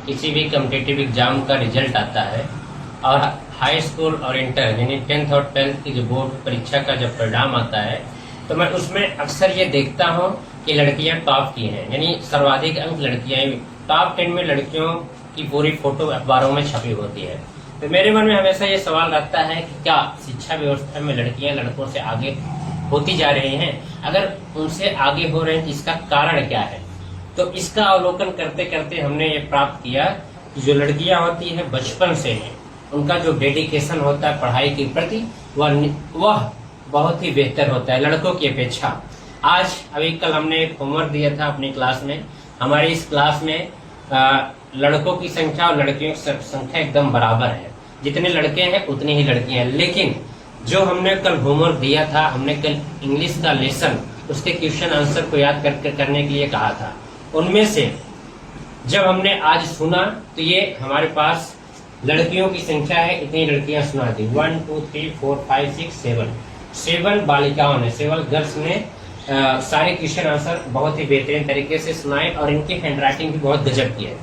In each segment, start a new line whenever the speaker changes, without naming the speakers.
किसी भी competitive exam का रिजल्ट आता है और हाई स्कूल और इंटर यानी 10th और 12th की जो बोर्ड परीक्षा का जब परिणाम आता है तो मैं उसमें अक्सर ये देखता हूँ कि लड़कियां टॉप की हैं, यानी सर्वाधिक अंक लड़कियां, टॉप 10 में लड़कियों की पूरी फोटो अखबारों में छपी होती है। तो मेरे मन में हमेशा ये सवाल रहता है कि क्या शिक्षा व्यवस्था में लड़कियां लड़कों से आगे होती जा रही हैं? अगर उनसे आगे हो रहे हैं, इसका कारण क्या है? तो इसका अवलोकन करते करते हमने ये प्राप्त किया कि जो लड़कियां होती है बचपन से ही उनका जो डेडिकेशन होता है पढ़ाई के प्रति वह बहुत ही बेहतर होता है लड़कों की अपेक्षा। आज अभी कल हमने एक होमवर्क दिया था अपनी क्लास में। हमारी इस क्लास में लड़कों की संख्या और लड़कियों की संख्या एकदम बराबर है, जितने लड़के हैं उतनी ही लड़कियां हैं। लेकिन जो हमने कल होमवर्क दिया था, हमने कल इंग्लिश का लेसन उसके क्वेश्चन आंसर को याद करने के लिए कहा था, उनमें से जब हमने आज सुना तो ये हमारे पास लड़कियों की संख्या है, इतनी लड़कियां सुना दी। 1 2 3 4 5 6 7 बालिकाओं ने, 7 गर्ल्स ने सारे क्वेश्चन आंसर बहुत ही बेहतरीन तरीके से सुनाए और इनकी हैंड राइटिंग भी बहुत गजब की है।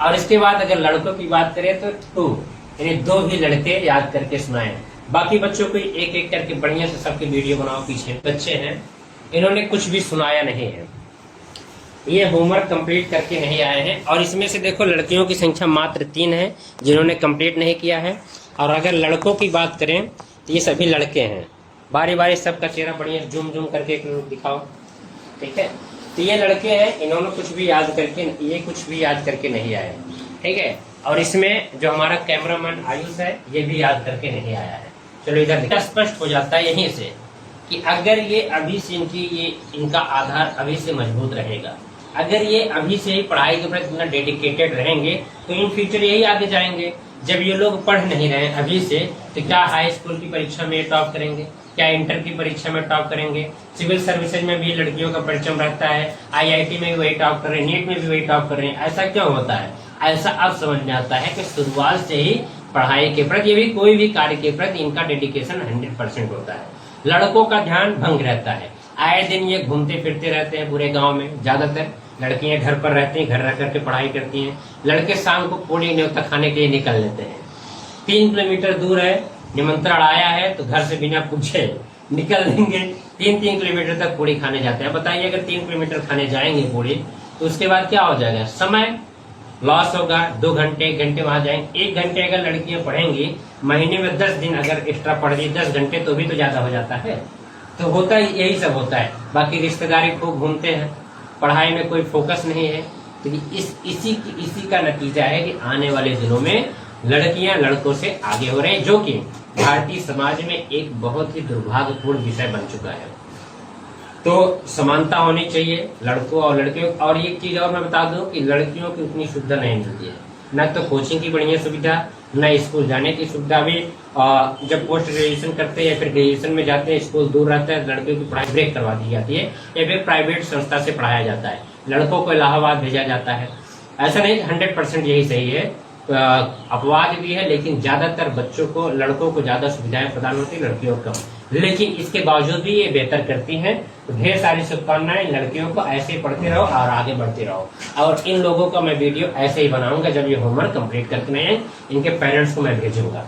और इसके बाद अगर लड़कों की बात करें तो 2 यानी 2 ही लड़के याद करके सुनाए। बाकी बच्चों को एक एक करके बढ़िया से सबके वीडियो बनाओ। पीछे बच्चे हैं, इन्होंने कुछ भी सुनाया नहीं है, ये होमवर्क कंप्लीट करके नहीं आए हैं। और इसमें से देखो लड़कियों की संख्या मात्र 3 है जिन्होंने कंप्लीट नहीं किया है। और अगर लड़कों की बात करें तो ये सभी लड़के हैं। बारी बारी सबका चेहरा बढ़िया जूम जूम करके एक दिखाओ, ठीक है। तो ये लड़के हैं, इन्होंने कुछ भी याद करके नहीं आए, ठीक है। और इसमें जो हमारा कैमरामैन आयुष है ये भी याद करके नहीं आया है। चलो इधर स्पष्ट हो जाता है यहीं से कि अगर ये अभी से इनका आधार अभी से मजबूत रहेगा, अगर ये अभी से ही पढ़ाई के प्रति इतना डेडिकेटेड रहेंगे तो इन फ्यूचर यही आगे जाएंगे। जब ये लोग पढ़ नहीं रहे अभी से तो क्या हाई स्कूल की परीक्षा में टॉप करेंगे, क्या इंटर की परीक्षा में टॉप करेंगे? सिविल सर्विसेज में भी लड़कियों का परचम रहता है, IIT में भी वही टॉप कर रहे हैं, नीट में भी वही टॉप कर रहे हैं। ऐसा क्यों होता है? ऐसा अब समझ में आता है कि शुरुआत से ही पढ़ाई के प्रति, ये भी कोई भी कार्य के प्रति इनका डेडिकेशन 100% होता है। लड़कों का ध्यान भंग रहता है, आए दिन ये घूमते फिरते रहते हैं पूरे गाँव में। ज्यादातर लड़कियां घर पर रहती हैं, घर रह करके पढ़ाई करती हैं। लड़के शाम को पूड़ी न्योता खाने के लिए निकल लेते हैं। 3 किलोमीटर दूर है, निमंत्रण आया है तो घर से बिना पूछे निकल देंगे, 3-3 किलोमीटर तक पूड़ी खाने जाते हैं। बताइए अगर 3 किलोमीटर खाने जाएंगे पूड़ी तो उसके बाद क्या हो जाएगा? समय लॉस होगा। 2 घंटे 1 घंटे वहां जाएंगे। 1 घंटे अगर लड़कियां पढ़ेंगी, महीने में 10 दिन अगर एक्स्ट्रा पढ़ ली 10 घंटे तो भी तो ज्यादा हो जाता है। तो होता ही यही सब होता है। बाकी रिश्तेदारी खूब घूमते हैं, पढ़ाई में कोई फोकस नहीं है। तो इसी का नतीजा है कि आने वाले दिनों में लड़कियां लड़कों से आगे हो रहे हैं, जो कि भारतीय समाज में एक बहुत ही दुर्भाग्यपूर्ण विषय बन चुका है। तो समानता होनी चाहिए लड़कों और लड़कियों। और एक चीज और मैं बता दूं कि लड़कियों की उतनी सुविधा नहीं मिलती है, न तो कोचिंग की बढ़िया सुविधा, न स्कूल जाने की सुविधा। भी जब पोस्ट ग्रेजुएशन करते हैं या फिर ग्रेजुएशन में जाते हैं, स्कूल दूर रहता है, लड़कियों की पढ़ाई ब्रेक करवा दी जाती है या फिर प्राइवेट संस्था से पढ़ाया जाता है। लड़कों को इलाहाबाद भेजा जाता है। ऐसा नहीं 100% यही सही है, अपवाद भी है, लेकिन ज्यादातर बच्चों को, लड़कों को ज्यादा सुविधाएं प्रदान होती है, लड़कियों को कम। लेकिन इसके बावजूद भी ये बेहतर करती हैं। तो ढेर सारी शुभकामनाएं लड़कियों को, ऐसे ही पढ़ते रहो और आगे बढ़ते रहो। और इन लोगों का मैं वीडियो ऐसे ही बनाऊंगा जब ये होमवर्क कंप्लीट करके मैं इनके पेरेंट्स को मैं भेजूंगा।